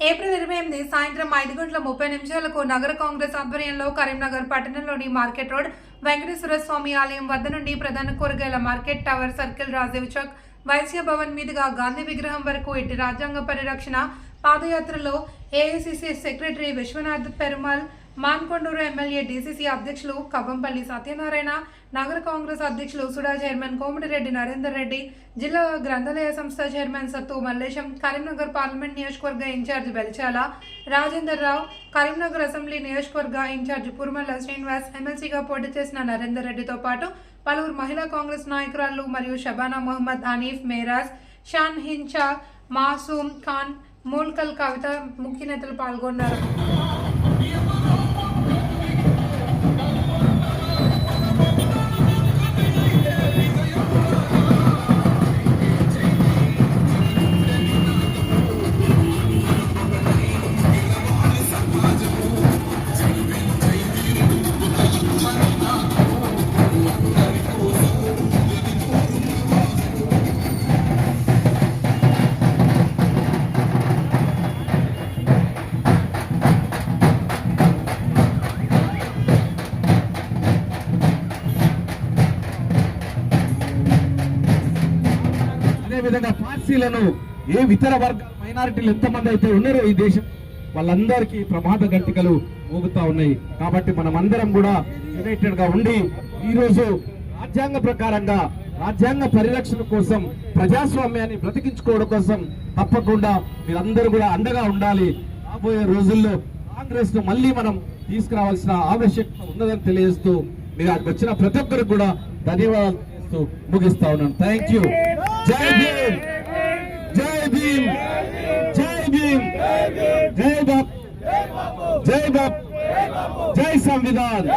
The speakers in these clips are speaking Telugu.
ఏప్రిల్ 28 సాయంత్రం 5:30 నగర కాంగ్రెస్ ఆధ్వర్యంలో కరీంనగర్ పట్టణంలోని మార్కెట్ రోడ్ వెంకటేశ్వర స్వామి ఆలయం వద్ద నుండి ప్రధాన కూరగాయల market tower circle Rajiv Chowk Vysya Bhavan మీదుగా గాంధీ విగ్రహం వరకు ఇటు రాజ్యాంగ పరిరక్షణ పాదయాత్రలో AICC secretary Vishwanath Perumal, Manakondur MLA DCC అధ్యక్షులు కవ్వంపల్లి సత్యనారాయణ, నగర కాంగ్రెస్ అధ్యక్షులు సుడా చైర్మన్ కోమటిరెడ్డి నరేందర్ రెడ్డి, జిల్లా గ్రంథాలయ సంస్థ చైర్మన్ సత్తు మల్లేశం, కరీంనగర్ పార్లమెంట్ నియోజకవర్గ ఇన్ఛార్జ్ బెల్చాల రాజేందర్ రావు, కరీంనగర్ అసెంబ్లీ నియోజకవర్గ ఇన్ఛార్జ్ పుర్మల్ల శ్రీనివాస్, ఎమ్మెల్సీగా పోటీ చేసిన నరేందర్ రెడ్డితో పాటు పలువురు మహిళా కాంగ్రెస్ నాయకురాలు మరియు షబానా మొహమ్మద్, హనీఫ్, మేరాజ్, షాన్ హిన్షా, మాసూమ్ ఖాన్, మూల్కల్ కవిత ముఖ్య నేతలు పాల్గొన్నారు. విధంగా పార్సీలను ఇతర వర్గ మైనారిటీలు ఎంతమంది అయితే ఉన్నారో ఈ దేశం వాళ్ళందరికీ ప్రమాద గంటికలు మోగుతా ఉన్నాయి. కాబట్టి మనం అందరం కూడా యునైటెడ్ గా ఉండి ఈ రోజు రాజ్యాంగ ప్రకారంగా రాజ్యాంగ పరిరక్షణ కోసం ప్రజాస్వామ్యాన్ని బ్రతికించుకోవడం కోసం తప్పకుండా మీరందరూ కూడా అండగా ఉండాలి. రాబోయే రోజుల్లో కాంగ్రెస్ ను మళ్ళీ మనం తీసుకురావాల్సిన ఆవశ్యకత ఉన్నదని తెలియజేస్తూ మీరు వచ్చిన ప్రతి ఒక్కరికి కూడా ధన్యవాదాలు తెలియజేస్తూ ముగిస్తా ఉన్నాను. Thank you. జై భీమ్, జై భీమ్, జై భీమ్, జై బాప్, జై బాప్, జై సంవిధాన్,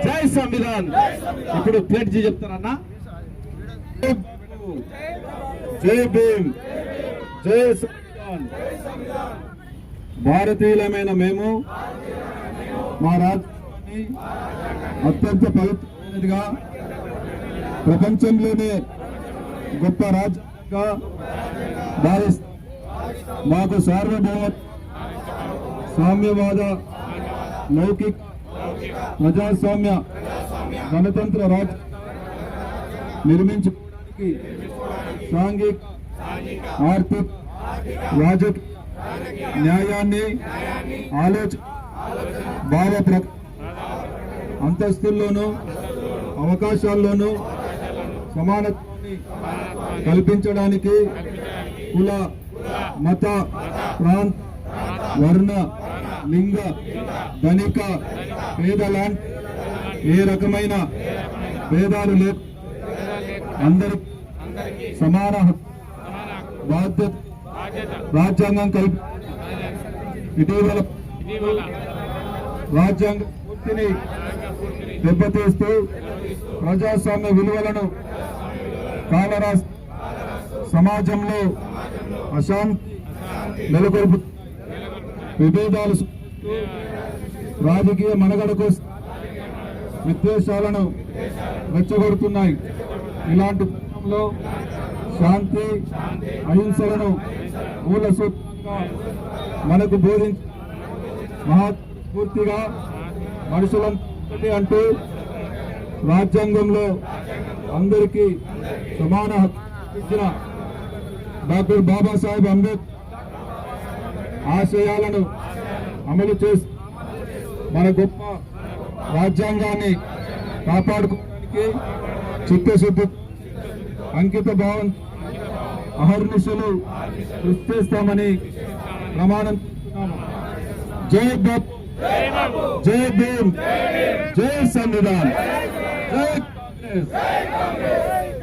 జై సంవిధాన్. ఇప్పుడు ప్లేట్ జీ చెప్తారన్నా. జై భీమ్, జై సంవిధాన్. భారతీయులమైన మేము మా రాజ్యాన్ని అత్యంత పవిత్రమైనదిగా, ప్రపంచంలోనే గొప్ప రాజ్యంగా భావిస్తాం. మాకు సార్వభౌమ సామ్యవాద లౌకిక ప్రజాస్వామ్య గణతంత్ర రాజ్యం నిర్మించుకోవడానికి సాంఘిక, ఆర్థిక, రాజకీయ న్యాయాన్ని ఆలోచన భావ అంతస్తుల్లోనూ అవకాశాల్లోనూ సమానత్వాన్ని కల్పించడానికి కుల, మత, ప్రాంత, వర్ణ, లింగ, ధనిక, పేద లాంటి ఏ రకమైన భేదాలు లేవు. అందరి సమాన బాధ్యత రాజ్యాంగం కల్పి ఇటీవల రాజ్యాంగ పూర్తిని దెబ్బతీస్తూ ప్రజాస్వామ్య విలువలను కాలరాస్తూ సమాజంలో అశాంతి నెలకొల్పు, విభేదాలు, రాజకీయ మనుగడ కోసం విద్వేషాలను రెచ్చగొడుతున్నాయి. ఇలాంటి సమయంలో శాంతి, అహింసలను మూల సూత్రంగా మనకు బోధించి మహాస్ఫూర్తిగా మనుషులందరికీ అంటూ రాజ్యాంగంలో అందరికీ సమాన హక్కు ఇచ్చిన డాక్టర్ బాబాసాహెబ్ అంబేద్కర్ ఆశయాలను అమలు చేసి మన గొప్ప రాజ్యాంగాన్ని కాపాడుకోవడానికి చిత్తశుద్ధి, అంకిత భావం, అహర్నిశలు కృషి చేస్తామని ప్రమాణం చేస్తున్నాము. జై బాప్, జై భీమ్, జై సంవిధాన్, జై కాంగ్రెస్.